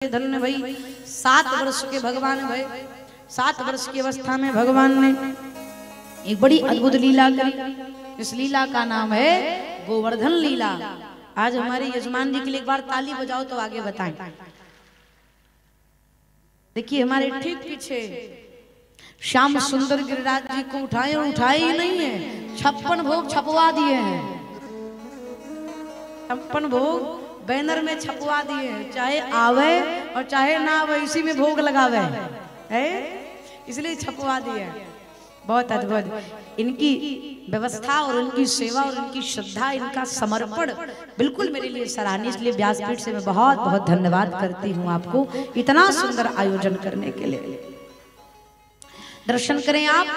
धन्य भाई 7 वर्ष के भगवान भय 7 वर्ष की अवस्था में भगवान ने एक बड़ी अद्भुत लीला करी। इस लीला का नाम है गोवर्धन लीला। आज हमारे यजमान जी के लिए एक बार ताली बजाओ तो आगे बताएं। देखिए हमारे ठीक पीछे श्याम सुंदर गिरिराज जी को उठाए और उठाए ही नहीं है, 56 भोग छपवा दिए हैं। 56 भोग बैनर में छपवा दिए हैं, चाहे आवे और चाहे ना आवे इसी में भोग लगावे है, इसलिए छपवा दिए हैं। बहुत अद्भुत इनकी व्यवस्था और इनकी सेवा और इनकी श्रद्धा, इनका समर्पण बिल्कुल मेरे लिए सराहनीय। इसलिए व्यासपीठ से मैं बहुत बहुत धन्यवाद करती हूँ आपको इतना सुंदर आयोजन करने के लिए। दर्शन करें आप।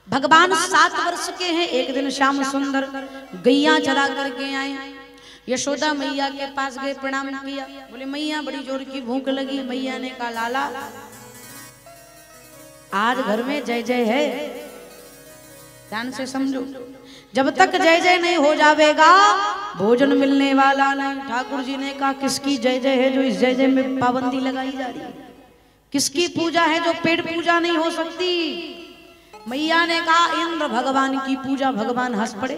भगवान 7 वर्ष के हैं। एक दिन श्याम सुंदर गैया चरा करके आए, यशोदा मैया के पास गए, प्रणाम किया। बोले मैया बड़ी जोर की भूख लगी। मैया ने कहा लाला आज घर में जय जय है, ध्यान से समझो, जब तक जय जय नहीं हो जाएगा भोजन मिलने वाला नहीं। ठाकुर जी ने कहा किसकी जय जय है जो इस जय जय में पाबंदी लगाई जा रही है? किसकी पूजा है जो पेट पूजा नहीं हो सकती? मैया ने कहा इंद्र भगवान की पूजा। भगवान हंस पड़े,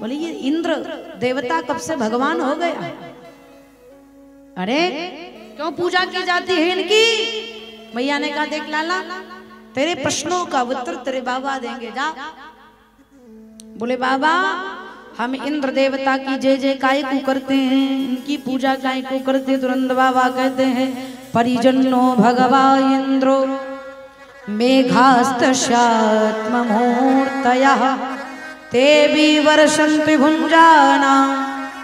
बोले ये इंद्र देवता कब से भगवान हो गया? अरे क्यों पूजा की जाती है इनकी? मैया ने कहा देख लाला तेरे प्रश्नों का उत्तर तेरे बाबा देंगे, जा। बोले बाबा हम इंद्र देवता की जय जय काय को करते हैं, इनकी पूजा काय को करते? तुरंत बाबा कहते हैं परिजन्नो भगवा इंद्रो मेघास्तशात्ममूर्तयः ते वर्षन्ति भुञ्जाना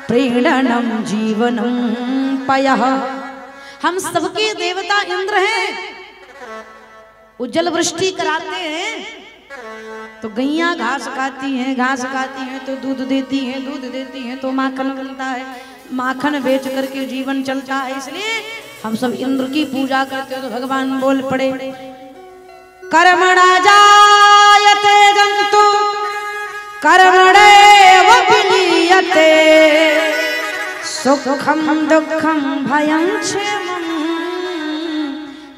प्रीणनम जीवनम पयः। हम सबके देवता इंद्र हैं, उज्जवल वृष्टि कराते हैं तो गैया घास खाती हैं, घास खाती हैं तो दूध देती हैं, दूध देती हैं तो माखन बनता है, माखन बेच करके जीवन चलता है। इसलिए हम सब इंद्र की पूजा करते हैं। तो भगवान बोल पड़े कर्मणा जायते जंतु कर्मणेव विलीयते सुखम दुखम भयं क्षेमं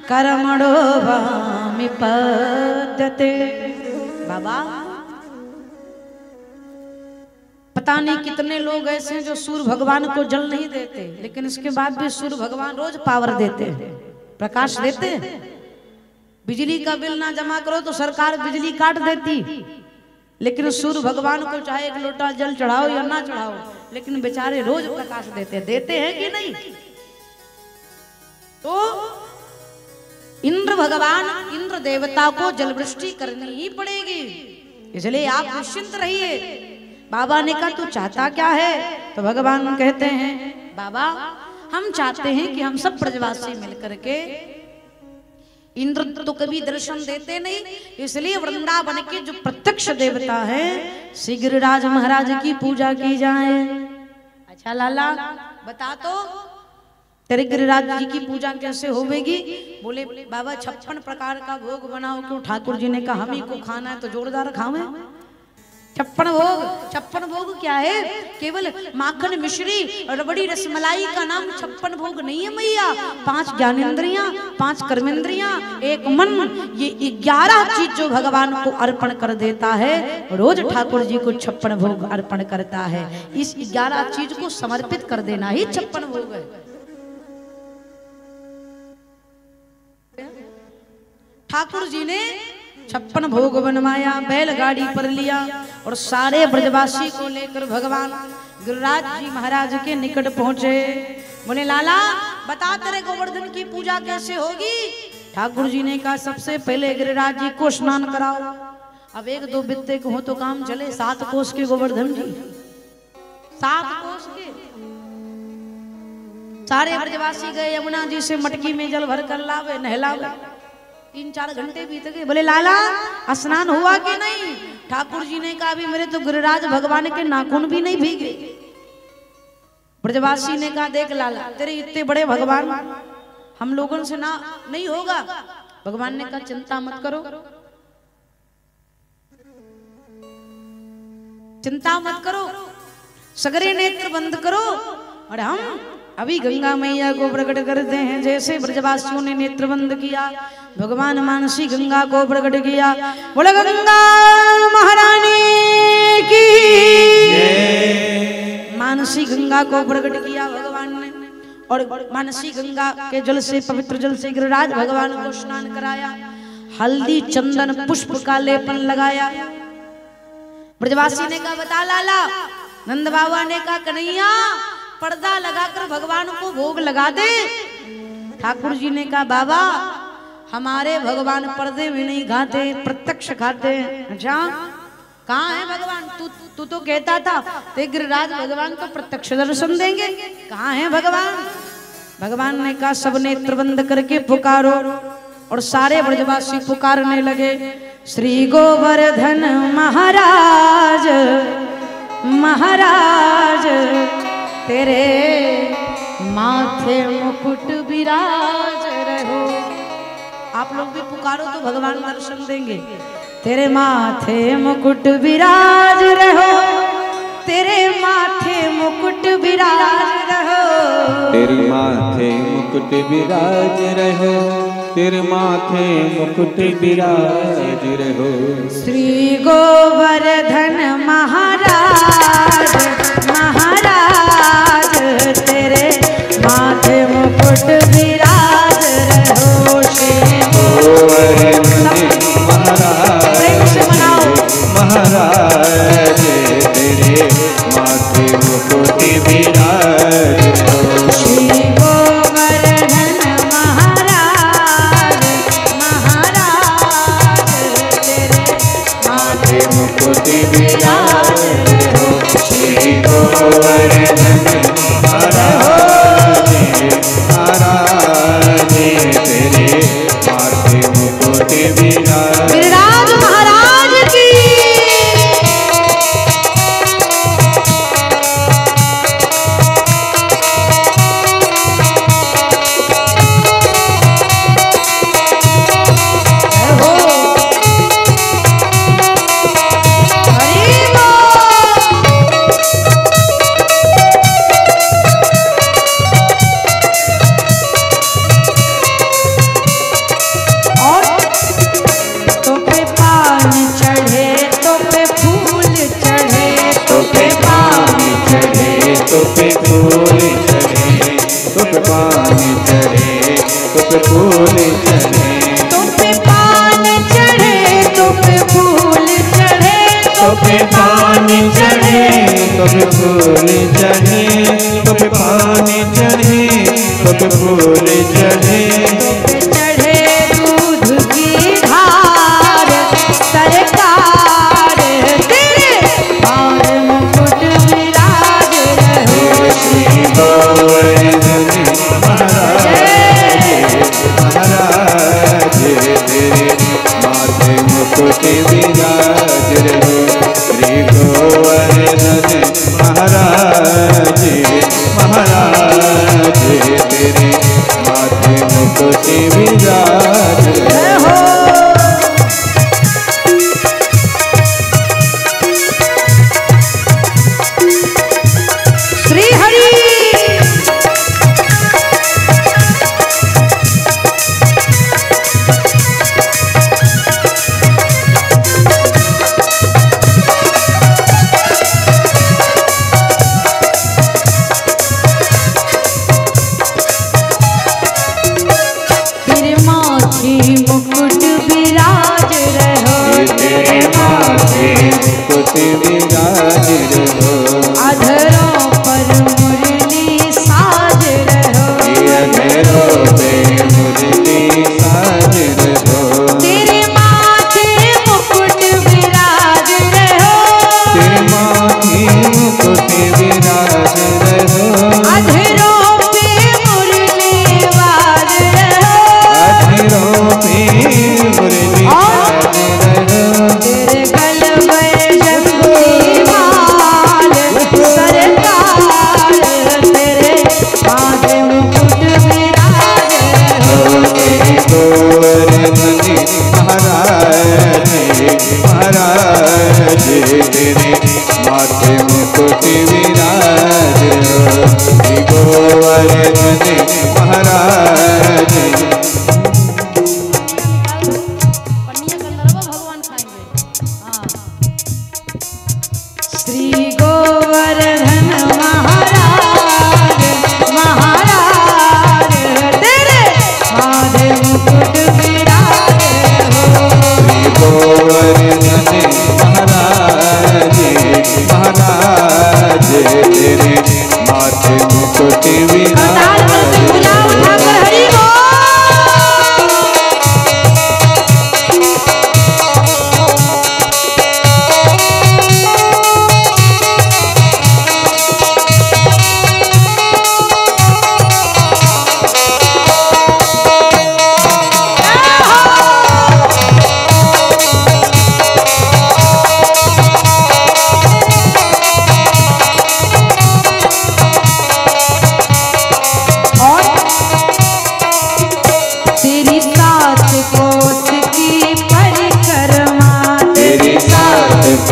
कर्मणो वामिपद्यते। बाबा पता नहीं कितने लोग ऐसे हैं जो सूर्य भगवान को जल नहीं देते, लेकिन इसके बाद भी सूर्य भगवान रोज पावर देते हैं, प्रकाश देते हैं। बिजली का बिल ना जमा करो तो सरकार बिजली काट देती, लेकिन सूर्य भगवान को चाहे 1 लोटा जल चढ़ाओ या ना चढ़ाओ, लेकिन बेचारे रोज प्रकाश देते हैं कि नहीं? तो इंद्र भगवान, इंद्र देवता को जलवृष्टि करनी ही पड़ेगी, इसलिए आप निश्चिंत रहिए। बाबा ने कहा तू चाहता क्या है? तो भगवान कहते हैं बाबा हम चाहते हैं कि हम सब ब्रजवासी मिलकर के, इंद्र तो कभी दर्शन देते नहीं, इसलिए वृंदावन के जो प्रत्यक्ष देवता है श्री गिरिराज महाराज की पूजा की जाए। अच्छा लाला बता तो तेरे गिरिराज जी की पूजा कैसे होवेगी? बोले बाबा 56 प्रकार का भोग बनाओ। क्यों? ठाकुर जी ने कहा हम ही को खाना है तो जोरदार खावे। 56 भोग क्या है? केवल माखन मिश्री और रबड़ी रसमलाई का नाम 56 भोग नहीं है मैया। 5 ज्ञानेंद्रियां, 5 कर्मेंद्रियां, 1 मन, ये 11 चीज जो भगवान को अर्पण कर देता है, रोज ठाकुर जी को 56 भोग अर्पण करता है। इस 11 चीज को समर्पित कर देना ही 56 भोग है। ठाकुर जी ने 56 भोग बनवाया, बैलगाड़ी पर लिया और सारे ब्रजवासी को लेकर भगवान गिरिराज जी महाराज के निकट पहुंचे। बोले लाला बता तेरे गोवर्धन की पूजा कैसे होगी? ठाकुर जी ने कहा सबसे पहले गिरिराज जी को स्नान कराओ। अब 1-2 बित्ते को हो तो काम चले। 7 कोस के गोवर्धन जी, 7 कोस के। सारे ब्रजवासी गए यमुना जी से मटकी में जल भर कर लावे, नहलावे। 3-4 घंटे बीत गए। बोले लाला स्नान हुआ कि नहीं? ठाकुर जी ने कहा अभी मेरे तो गिरिराज भगवान के नाखून भी नहीं भीगे। ब्रजवासी ने कहा देख लाला तेरे इतने बड़े भगवान, हम लोगों से ना नहीं होगा। भगवान ने कहा चिंता मत करो, चिंता मत करो, सगरे नेत्र बंद करो और हम अभी गंगा मैया को प्रकट करते हैं। जैसे ब्रजवासियों ने नेत्र बंद किया, भगवान मानसी गंगा को प्रकट किया। बोले गंगा महारानी की। मानसी गंगा को प्रकट किया भगवान ने, और मानसी गंगा के जल से, पवित्र जल से गिरिराज भगवान को स्नान कराया। हल्दी चंदन पुष्प का लेपन लगाया। ब्रजवासी ने कहा बता लाला। नंद बाबा ने कहा कन्हैया पर्दा लगाकर भगवान को भोग लगा दे। ठाकुर जी ने कहा बाबा हमारे भगवान पर्दे में नहीं खाते, प्रत्यक्ष खाते हैं। अच्छा कहाँ है भगवान? तू तो कहता था ते गिरिराज भगवान को प्रत्यक्ष दर्शन देंगे, कहाँ है भगवान? भगवान ने कहा सब नेत्र बंद करके पुकारो, और सारे ब्रजवासी पुकारने लगे। श्री गोवर्धन महाराज महाराज तेरे माथे मुकुट विराज रहो। आप लोग भी पुकारो तो भगवान दर्शन देंगे। तेरे माथे मुकुट विराज रहो, तेरे माथे मुकुट विराज रहो, तेरे माथे मुकुट विराज रहो, तेरे माथे मुकुट विराज रहो। श्री गोवर्धन महाराज महाराज तेरे माथे मुकुट विराज रहो। श्री गोवर्धन महाराज तेरे माथे मुकुट विराज रहो। श्री गोवर्धन महाराज महाराज तेरे माथे मुकुट विराज रहो। श्री गोवर्धन महाराज महाराज तेरे माथे मुकुट विराज। गिरिराज महाराज की।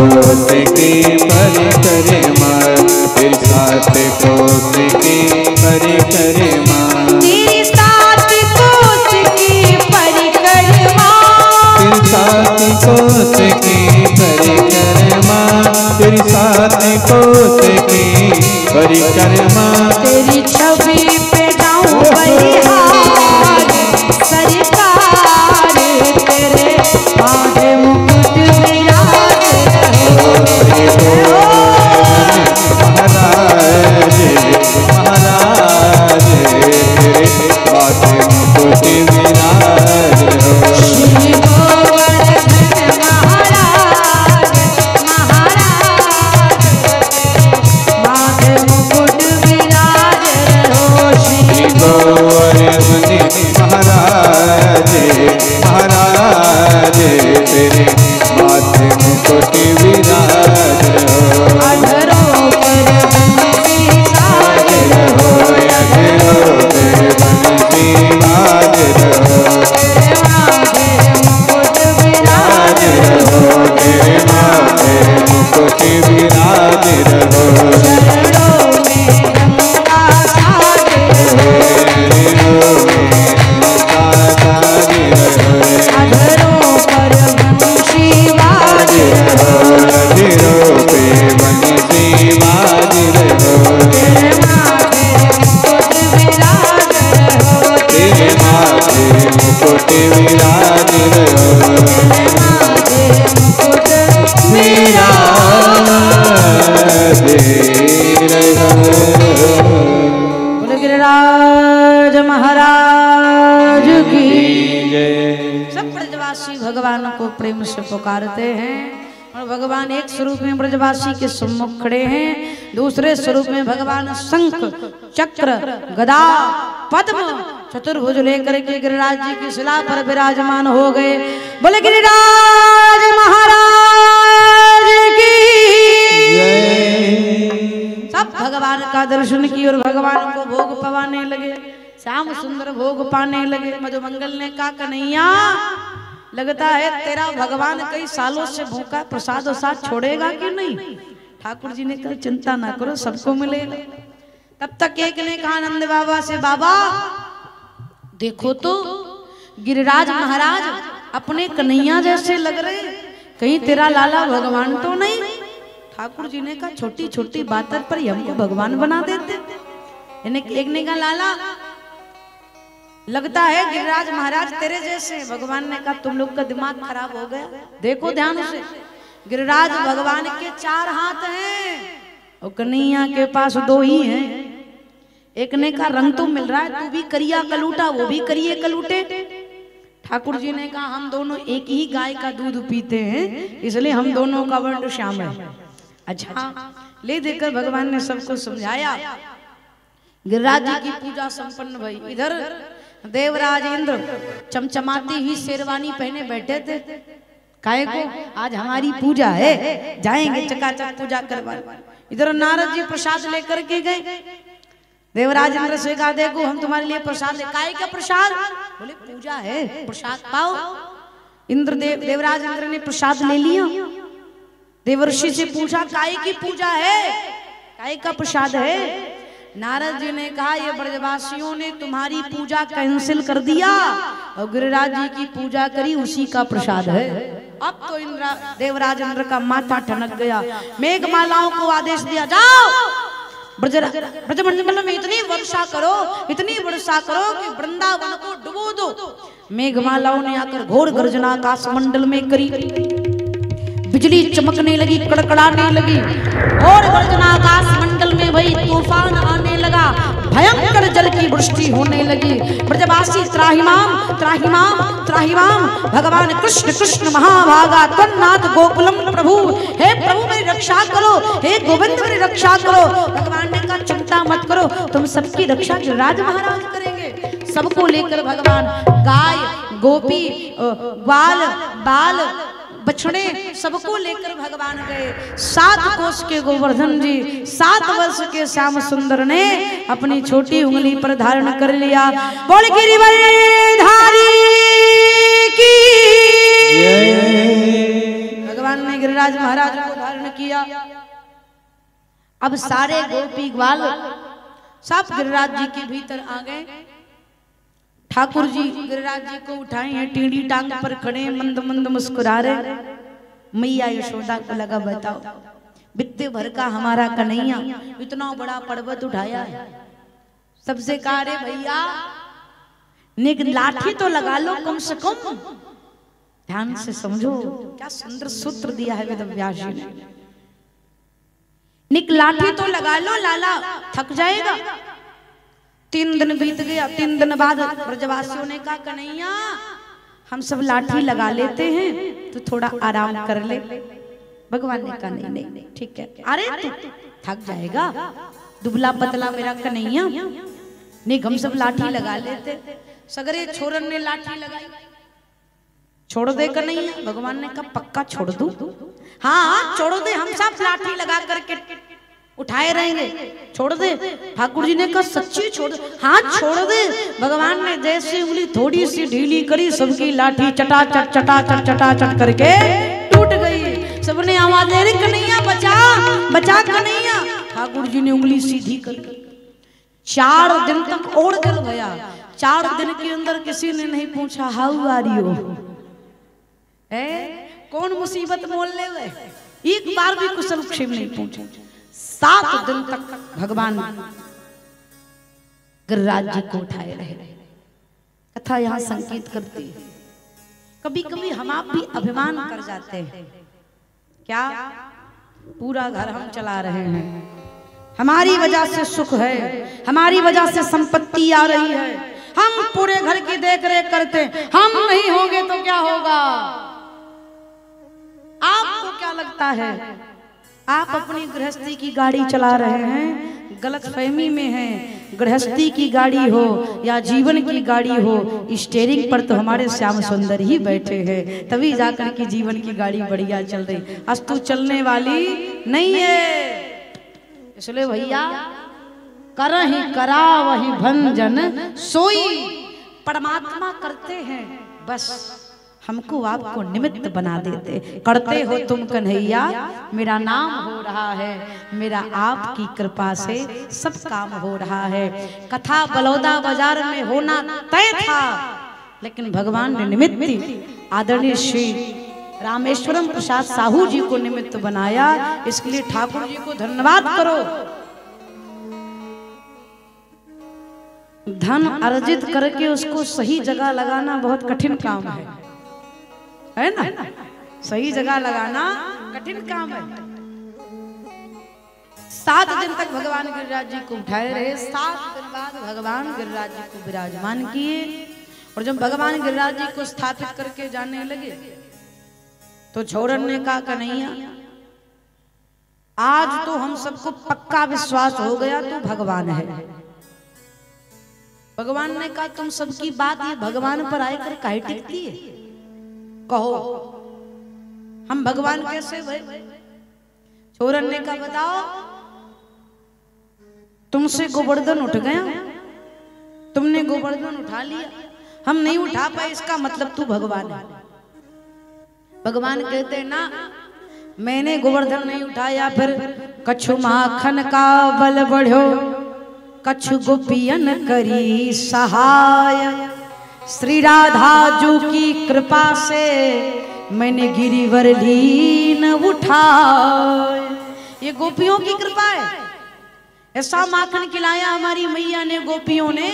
कोस की परिक्रमा, तेरी सात कोस की परिक्रमा, तेरी सात कोस की परिक्रमा, तेरी सात कोस की परिक्रमा, तेरी सात कोस की परिक्रमा, तेरी छवि पे जाऊं बलिहार, सरकार तेरे माथे मुकुट विराज रहो। महाराज महाराज तेरे माथे मुकुट विराज रहो। श्री गोवर्धन महाराज महाराज माथे मुकुट विराज रहो। श्री गोवर्धन महाराज महाराज तेरे माथे मुकुट विराज रहो। अधरों पर बंसी साज रहो, अधरों पर बंसी बाज रहो, तेरे माथे मुकुट विराज रहो। तेरे माथे मुकुट विराज रहो। चरणों में गंगा साज रहो, अधरों पर बंसी बाज रहो, तेरे माथे मुकुट विराज रहो, तेरे माथे मुकुट विराज रहो। बोले गिरिराज महाराज की सब ब्रजवासी भगवान को प्रेम से पुकारते हैं और भगवान एक स्वरूप में ब्रजवासी के सम्मुख खड़े हैं, दूसरे स्वरूप में भगवान शंख चक्र गदा पद्म चतुर्भुज लेकर के गिरिराज जी की शिला पर विराजमान हो गए। बोले गिरिराज महाराज की सब भगवान का दर्शन की और भगवान को भोग पवाने लगे। श्याम सुंदर भोग पाने लगे। मधुमंगल ने कहा कन्हैया लगता है तेरा भगवान कई सालों से भूखा, प्रसाद और साथ छोड़ेगा कि नहीं। ठाकुर जी ने कहा चिंता ना करो सबको मिलेगा। तब तक एक ने कहा नंद बाबा से बाबा देखो तो गिरिराज महाराज अपने कन्हैया जैसे लग रहे, कहीं तेरा लाला भगवान तो नहीं। ठाकुर जी ने कहा छोटी छोटी बातों पर हमको भगवान बना देते। एक ने कहा लाला लगता है गिरिराज महाराज तेरे जैसे। भगवान ने कहा तुम लोग का दिमाग खराब हो गया, देखो ध्यान से गिरिराज भगवान के 4 हाथ हैं और कन्हैया के पास 2 ही हैं। एक ने कहा रंग तो मिल रहा है, तू भी करिया कलूटा वो भी करिए कलूटे। ठाकुर जी ने कहा हम दोनों एक ही गाय का दूध पीते हैं इसलिए हम दोनों का वर्ण श्याम है। अच्छा ले देकर भगवान ने सबको समझाया। गिरिराज जी की पूजा संपन्न भई। इधर देवराज इंद्र चमचमाती हुई शेरवानी पहने बैठे थे। काहे को आज हमारी पूजा है, जाएंगे चकाचक पूजा करवा। इधर नारद जी प्रसाद लेकर के गए। देवराज इंद्र से कहा देखो हम तुम्हारे लिए प्रसाद ले। काहे का प्रसाद? बोले पूजा है प्रसाद पाओ। इंद्र देवराज इंद्र ने प्रसाद ले लिया। देवर्षि से पूछा काहे की पूजा है, काहे का प्रसाद है? नारद जी ने कहा ये ब्रजवासियों ने तुम्हारी पूजा कैंसिल कर दिया और गिरिराज जी की पूजा करी, उसी का प्रसाद है। अब तो देवराज इंद्र का माथा ठनक गया। मेघमालाओं को आदेश दिया जाओ ब्रजमंडल में इतनी वर्षा करो कि वृंदावन को डुबो दो। मेघमालाओं ने आकर घोर गर्जना आकाश मंडल में करी। बिजली चमकने लगी, कड़कड़ाने लगी और गर्जना आकाश मंडल में भई तूफान आने लगा। भयंकर जल की वृष्टि होने लगी। ब्रजवासी त्राहिमाम त्राहिमाम त्राहिमाम भगवान कृष्ण कृष्ण महाभागा तन्नाथ गोकुलम प्रभु, हे प्रभु मेरी रक्षा करो, हे गोविंद मेरी रक्षा करो। भगवान ने कहा चिंता मत करो, तुम सबकी रक्षा राज महाराज करेंगे। सबको लेकर भगवान गाय गोपी बाल बाल बछड़े सबको लेकर भगवान गए। 7 कोस के गोवर्धन जी 7 वर्ष के श्याम सुंदर ने अपनी छोटी उंगली पर धारण कर लिया। बोल गिरिवरधारी की भगवान ने गिरिराज महाराज को किया। अब सारे गोपी ग्वाल सब गिरिराज जी के भीतर आ गए। ठाकुर जी गिरिराज जी को उठाए हैं, टीढ़ी टांग पर खड़े, मंद मंद मुस्कुरा रहे। मैया यशोदा को लगा बताओ बित्ते भर का हमारा कन्हैया इतना बड़ा पर्वत उठाया है। सबसे कहा रे भैया निक लाठी तो लगा लो कम से कम। ध्यान से समझो क्या सुंदर सूत्र दिया है वेद व्यास जी ने। निक लाठी तो लगा लो लाला, थक जाएगा। 3 दिन बीत गया। 3 दिन बाद ब्रजवासियों ने कहा कन्हैया हम सब लाठी लगा लेते हैं, तो थोड़ा आराम कर ले। भगवान ने कहा नहीं नहीं ठीक है। अरे तू थक जाएगा, दुबला पतला मेरा कन्हैया, नहीं हम सब लाठी लगा लेते। सगरे छोरन ने लाठी लगाई। छोड़ दे कन्हैया। भगवान ने कहा पक्का छोड़ दूं? हाँ छोड़ दे, हम सब लाठी लगा करके उठाए रहेंगे, छोड़ दे। ठाकुर जी ने कहा सच्ची छोड़ दे? हाँ छोड़ दे। भगवान ने जैसे उंगली थोड़ी सी ढीली करी, सबकी लाठी चटा चट करके टूट गई। सबने आवाज दे रही कन्हैया बचा बचा कन्हैया। ठाकुर जी ने उंगली सीधी कर दी। 4 दिन तक और जल गया। 4 दिन के अंदर किसी ने नहीं पूछा हाउ आर यू, कौन मुसीबत मोल ले गए, एक बार भी कुशल क्षेम नहीं पूछा। 7 दिन तक भगवान गिरिराज जी को उठाए रहे। कथा यहाँ संकेत करती है कभी कभी हम आप भी अभिमान कर जाते हैं। क्या पूरा घर हम चला रहे हैं, हमारी वजह से सुख है, हमारी वजह से संपत्ति आ रही है, हम पूरे घर की देख रेख करते हैं, हम नहीं होंगे तो क्या होगा? आपको क्या लगता है? आप अपनी गृहस्थी की गाड़ी चला रहे हैं, गलत फहमी में हैं। गृहस्थी की गाड़ी हो या जीवन की गाड़ी हो, स्टीयरिंग पर तो हमारे श्याम सुंदर ही बैठे हैं, तभी जाकर के जीवन की गाड़ी बढ़िया चल रही। अस्तु चलने वाली नहीं है। इसलिए भैया करहि करा वही भंजन सोई, परमात्मा करते हैं, बस हमको आपको निमित्त बना देते। करते हो तुम कन्हैया, मेरा नाम हो रहा है, मेरा आपकी कृपा से सब काम हो रहा है। कथा बलौदा बाजार में होना तय था, लेकिन भगवान ने निमित्त आदरणीय श्री रामेश्वरम प्रसाद साहू जी को निमित्त बनाया। इसके लिए ठाकुर जी को धन्यवाद करो। धन अर्जित करके उसको सही जगह लगाना बहुत कठिन काम है ना? सही जगह लगाना कठिन काम है। 7 दिन तक भगवान गिरिराज जी को उठाए रहे। 7 दिन बाद भगवान गिरिराज जी को विराजमान किए। और जब भगवान गिरिराज जी को स्थापित करके जाने लगे तो छोरन ने कहा कन्हैया आज तो हम सबको पक्का विश्वास हो गया तू भगवान है। भगवान ने कहा तुम सबकी बात ये भगवान पर आकर काहे टिकती है? कहो हम भगवान कैसे भय? छोरन ने कहा बताओ, तुमसे गोवर्धन उठ गया, तुमने गोवर्धन उठा लिया, हम नहीं उठा पाए, इसका मतलब तू भगवान है। भगवान कहते ना मैंने गोवर्धन नहीं उठाया, फिर कछु माखन का बल बढ़ो, कछु गोपियन करी सहाय, श्री राधा जू की कृपा से मैंने गिरिवर लीन उठाए। ये गोपियों की कृपा है। ऐसा माखन खिलाया हमारी मैया ने, गोपियों ने,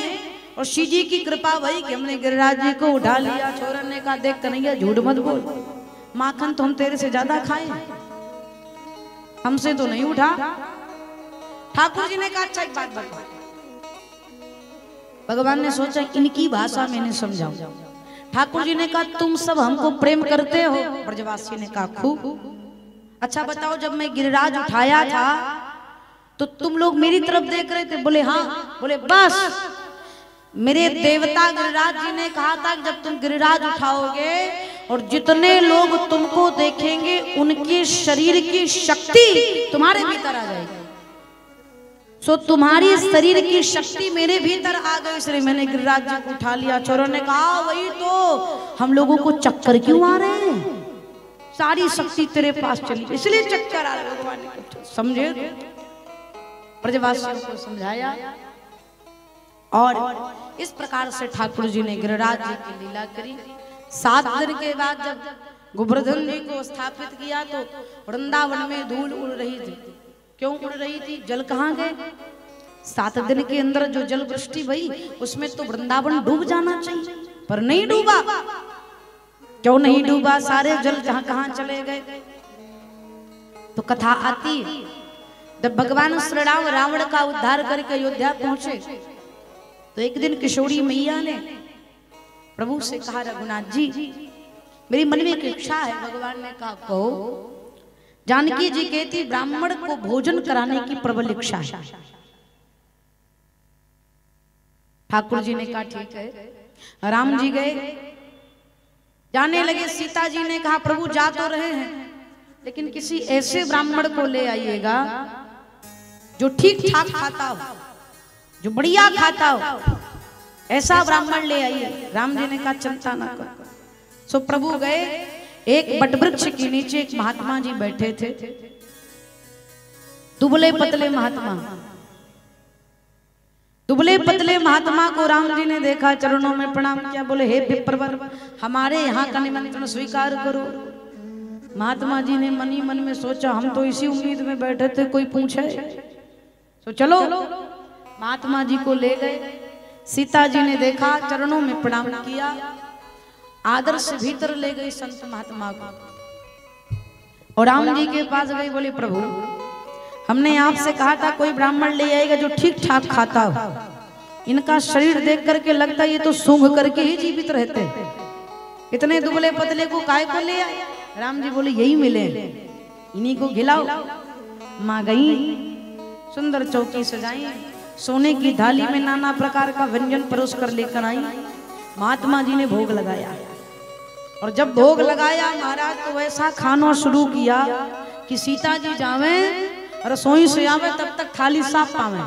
और श्री जी की कृपा भई कि हमने गिरिराज जी को उठा लिया। छोरन ने कहा देख कन्हैया झूठ मत बोल, माखन तो हम तेरे से ज्यादा खाए, हमसे तो नहीं उठा। ठाकुर जी ने कहा अच्छा एक बात बता। भगवान ने सोचा इनकी भाषा मैंने समझाऊं। ठाकुर जी ने कहा तुम सब हमको प्रेम करते हो? ब्रजवासी ने कहा खूब। अच्छा बताओ जब मैं गिरिराज उठाया था तो तुम लोग मेरी तरफ देख रहे थे? बोले हाँ। बोले बस मेरे देवता गिरिराज जी ने कहा था जब तुम गिरिराज उठाओगे और जितने लोग तुमको देखेंगे उनके शरीर की शक्ति तुम्हारे भीतर आ जाएगी। सो तुम्हारी शरीर की शक्ति मेरे भीतर आ गई, इसलिए मैंने गिरिराज जी को उठा लिया। छोरों ने कहा वही तो, हम लोगों को चक्कर क्यों आ रहे हैं? सारी शक्ति तेरे पास चली, इसलिए चक्कर आ रहा भगवान ने समझे। ब्रजवासियों को समझाया और इस प्रकार से ठाकुर जी ने गिरिराज जी की लीला करी। 7 दिन के बाद जब गोवर्धन जी को स्थापित किया तो वृंदावन में धूल उड़ रही थी। क्यों उड़ रही थी? जल कहाँ गए? 7 दिन के अंदर जो जल वृष्टि हुई उसमें तो वृंदावन डूब जाना चाहिए, पर नहीं डूबा। क्यों नहीं डूबा? सारे जल जहां कहां चले गए। तो कथा आती है जब भगवान श्री राम रावण का उद्धार करके अयोध्या पहुंचे तो एक दिन किशोरी मैया ने प्रभु से कहा, रघुनाथ जी मेरी मन में एक इच्छा है। भगवान ने कहा, कहो। जानकी जी कहती, ब्राह्मण को भोजन कराने की प्रबल इच्छा है। ठाकुर जी ने कहा, ठीक है। राम जी गए, जाने लगे। सीता जी ने कहा, प्रभु जा तो रहे हैं लेकिन किसी ऐसे ब्राह्मण को ले आइएगा जो ठीक ठाक खाता हो, जो बढ़िया खाता हो, ऐसा ब्राह्मण ले आइए। राम जी ने कहा, चिंता ना कर। सो प्रभु गए। एक बटवृक्ष के नीचे एक महात्मा जी बैठे थे, दुबले पतले महात्मा। दुबले पतले महात्मा को राम जी ने देखा, चरणों में प्रणाम किया, बोले, हे विप्रवर, हमारे यहाँ का निमंत्रण स्वीकार करो। महात्मा जी ने मन ही मन में सोचा, हम तो इसी उम्मीद में बैठे थे कोई पूछे। तो चलो महात्मा जी को ले गए। सीता जी ने देखा, चरणों में प्रणाम किया, आदर से भीतर ले गई संत महात्मा को और राम जी के पास गई। बोले, प्रभु हमने आपसे कहा था कोई ब्राह्मण ले आएगा जो ठीक ठाक खाता हो। इनका शरीर देख करके लगता है ये तो सूंघ करके ही जीवित रहते हैं। इतने दुबले पतले को काय को ले आए? राम जी बोले, यही मिले, इन्हीं को खिलाओ। माँ गई, सुंदर चौकी सजाई, सोने की थाली में नाना प्रकार का व्यंजन परोस कर लेकर आई। महात्मा जी ने भोग लगाया और जब भोग लगाया महाराज तो वैसा खाना शुरू किया कि सीता जी जावे रसोई से आवे तब तक थाली साफ पावे।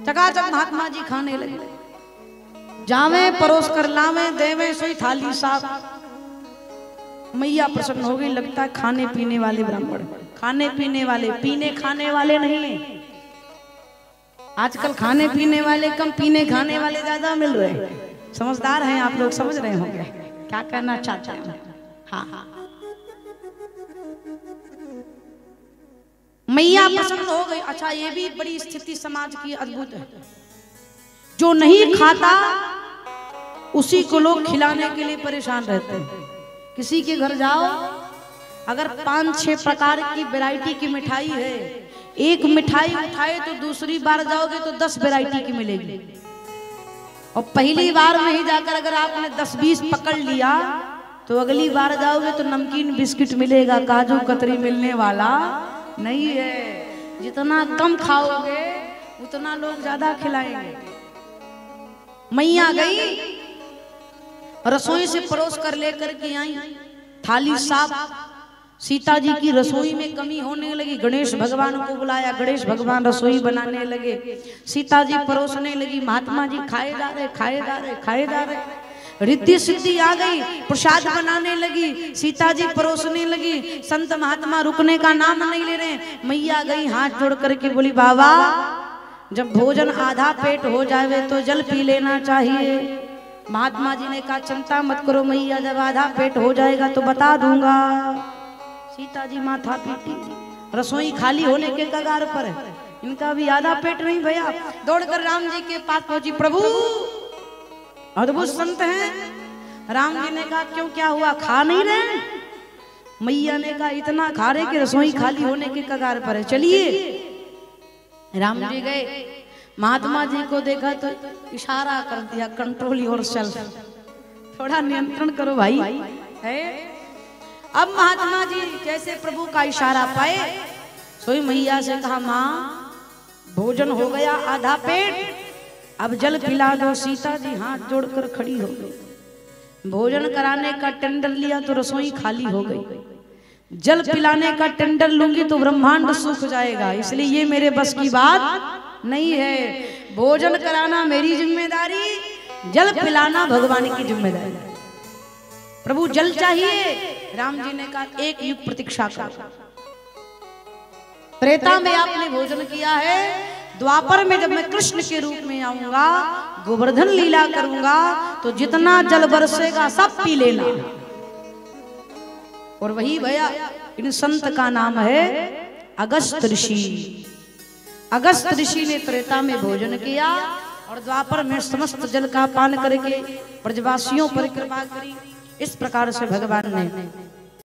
चकाचक महात्मा जी खाने लगे, जावे परोस कर लावे देवे सोई थाली साफ। मैया प्रसन्न हो गई, लगता है खाने पीने वाले ब्राह्मण, खाने पीने वाले, पीने खाने वाले नहीं। आजकल खाने पीने वाले कम, पीने खाने वाले ज्यादा मिल रहे हैं। समझदार हैं आप लोग, समझ रहे होंगे क्या कहना चाहते हैं। हाँ, मैया प्रसन्न हो गई। अच्छा, ये भी बड़ी स्थिति समाज की अद्भुत है। जो नहीं खाता उसी को लोग खिलाने के लिए परेशान रहते हैं। किसी के घर जाओ, अगर 5-6 प्रकार की वैरायटी की मिठाई है, एक मिठाई उठाए तो दूसरी बार जाओगे तो 10 वैरायटी की मिलेगी। और पहली बार में ही जाकर अगर आपने 10-20 पकड़ लिया तो अगली बार जाओगे तो नमकीन बिस्किट मिलेगा, काजू कतरी मिलने वाला नहीं है। जितना कम खाओगे उतना लोग ज्यादा खिलाएंगे। मैया गई, रसोई से परोस कर लेकर के आई, थाली साफ। सीता जी की रसोई में कमी होने लगी, गणेश भगवान को बुलाया, गणेश भगवान रसोई बनाने लगे, सीता जी परोसने लगी, महात्मा जी खाए जा रहे, खाए जा रहे, खाए जा रहे। रिद्धि सिद्धि आ गई, प्रसाद बनाने लगी, सीता जी परोसने लगी, संत महात्मा रुकने का नाम नहीं ले रहे। मैया गई, हाथ जोड़ करके बोली, बाबा जब भोजन आधा पेट हो जाए तो जल पी लेना चाहिए। महात्मा जी ने कहा, चिंता मत करो मैया, जब आधा पेट हो जाएगा तो बता दूंगा। सीता जी माथा पीटी, रसोई खाली होने के कगार पर है, इनका भी आधा पेट नहीं भैया। दौड़कर राम जी के पास पहुंची, प्रभु अद्भुत संत हैं। राम जी ने कहा, क्यों क्या हुआ, खा नहीं रहे? मैया ने कहा, इतना खा रहे कि रसोई खाली होने के कगार पर है, चलिए। राम जी गए, महात्मा जी को देखा तो इशारा कर दिया, कंट्रोल योरसेल्फ, थोड़ा नियंत्रण करो भाई है। अब महात्मा जी जैसे प्रभु का इशारा पाए, सोई मैया से कहा, माँ भोजन हो गया आधा पेट, अब जल पिला दो। सीता जी हाथ जोड़कर खड़ी हो गई। भोजन कराने का टेंडर लिया तो रसोई खाली हो गई। जल पिलाने का टेंडर लूंगी तो ब्रह्मांड सूख जाएगा, इसलिए ये मेरे बस की बात नहीं है। भोजन कराना मेरी जिम्मेदारी, जल पिलाना भगवान की जिम्मेदारी। प्रभु जल चाहिए, राम जी ने कहा एक युग प्रतीक्षा करो। त्रेता में आपने भोजन किया है, द्वापर में जब मैं कृष्ण के रूप में आऊंगा, गोवर्धन लीला करूंगा, तो जितना जल बरसेगा सब पी लेना। और वही भैया इन संत का नाम है अगस्त ऋषि। अगस्त ऋषि ने त्रेता में भोजन किया और द्वापर में समस्त जल का पान करके ब्रजवासियों पर कृपा करी। इस प्रकार से भगवान ने